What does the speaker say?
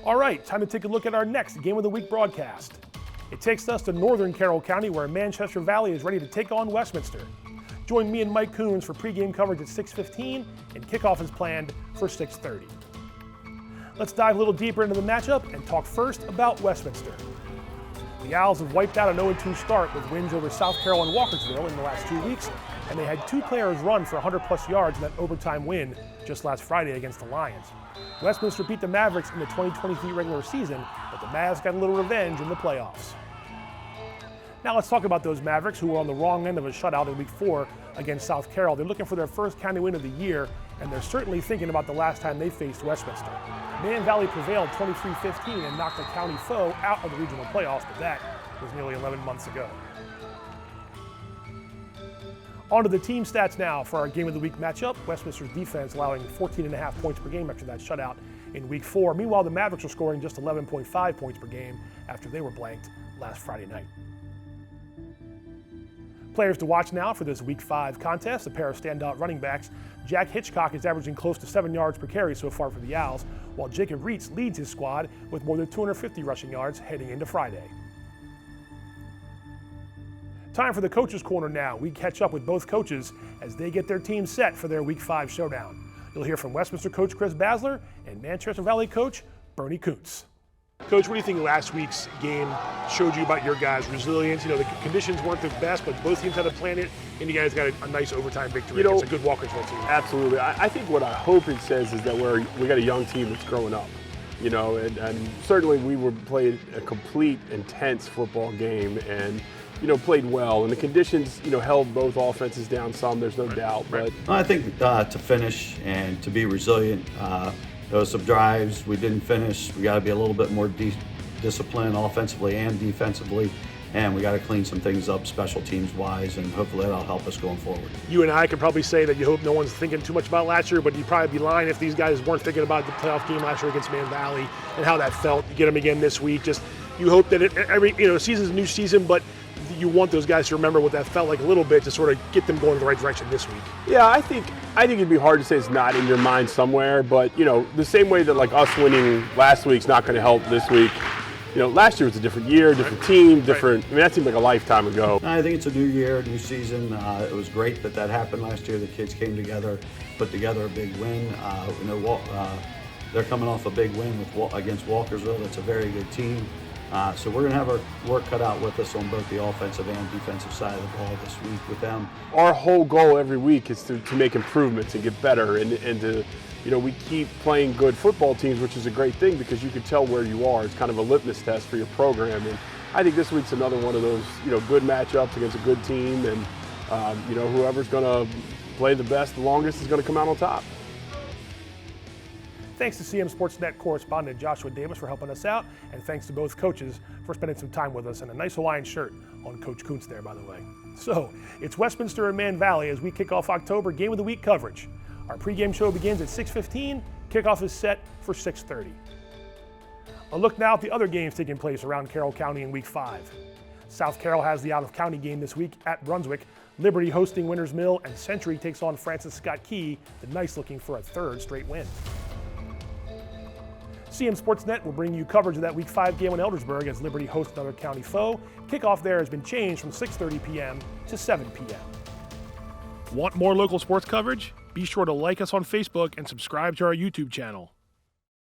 All right, time to take a look at our next Game of the Week broadcast. It takes us to northern Carroll County, where Manchester Valley is ready to take on Westminster. Join me and Mike Coons for pregame coverage at 6:15, and kickoff is planned for 6:30. Let's dive a little deeper into the matchup and talk first about Westminster. The Owls have wiped out an 0-2 start with wins over South Carroll and Walkersville in the last 2 weeks, and they had 2 players run for 100-plus yards in that overtime win just last Friday against the Lions. Westminster beat the Mavericks in the 2023 regular season, but the Mavs got a little revenge in the playoffs. Now let's talk about those Mavericks, who were on the wrong end of a shutout in Week 4 against South Carroll. They're looking for their first county win of the year, and they're certainly thinking about the last time they faced Westminster. Man Valley prevailed 23-15 and knocked a county foe out of the regional playoffs, but that was nearly 11 months ago. On to the team stats now for our Game of the Week matchup. Westminster's defense allowing 14.5 points per game after that shutout in Week 4. Meanwhile, the Mavericks are scoring just 11.5 points per game after they were blanked last Friday night. Players to watch now for this Week 5 contest, a pair of standout running backs. Jack Hitchcock is averaging close to 7 yards per carry so far for the Owls, while Jacob Reitz leads his squad with more than 250 rushing yards heading into Friday. Time for the Coaches Corner now. We catch up with both coaches as they get their team set for their Week 5 showdown. You'll hear from Westminster coach Chris Basler and Manchester Valley coach Bernie Coons. Coach, what do you think last week's game showed you about your guys' resilience? You know, the conditions weren't the best, but both teams had to plan it, and you guys got a nice overtime victory against a good Walkersville team. Absolutely. I think what I hope it says is that we got a young team that's growing up. You know, and certainly we played a complete, intense football game and, you know, played well. And the conditions, you know, held both offenses down some, there's no doubt. But I think to finish and to be resilient, there was some drives we didn't finish. We got to be a little bit more disciplined offensively and defensively, and we got to clean some things up special teams wise, and hopefully that'll help us going forward. You and I could probably say that you hope no one's thinking too much about last year, but you'd probably be lying if these guys weren't thinking about the playoff game last year against Man Valley and how that felt. You get them again this week. Just you hope that season's a new season, but you want those guys to remember what that felt like a little bit to sort of get them going in the right direction this week. Yeah, I think it'd be hard to say it's not in your mind somewhere, but, you know, the same way that like us winning last week's not going to help this week. You know, last year was a different year, different team, different. I mean, that seemed like a lifetime ago. I think it's a new year, new season. It was great that happened last year. The kids came together, put together a big win. They're coming off a big win against Walkersville. That's a very good team. So we're going to have our work cut out with us on both the offensive and defensive side of the ball this week with them. Our whole goal every week is to make improvements and get better and to, you know, we keep playing good football teams, which is a great thing because you can tell where you are. It's kind of a litmus test for your program. And I think this week's another one of those, you know, good matchups against a good team. And, you know, whoever's going to play the best, the longest is going to come out on top. Thanks to CMSportsNet correspondent Joshua Davis for helping us out, and thanks to both coaches for spending some time with us, and a nice Hawaiian shirt on Coach Kuntz there, by the way. So, it's Westminster and Man Valley as we kick off October Game of the Week coverage. Our pregame show begins at 6:15. Kickoff is set for 6:30. A look now at the other games taking place around Carroll County in Week 5. South Carroll has the out-of-county game this week at Brunswick. Liberty hosting Winters Mill, and Century takes on Francis Scott Key, the Knights looking for a third straight win. CMSportsNet will bring you coverage of that Week 5 game in Eldersburg as Liberty hosts another county foe. Kickoff there has been changed from 6:30 p.m. to 7 p.m. Want more local sports coverage? Be sure to like us on Facebook and subscribe to our YouTube channel.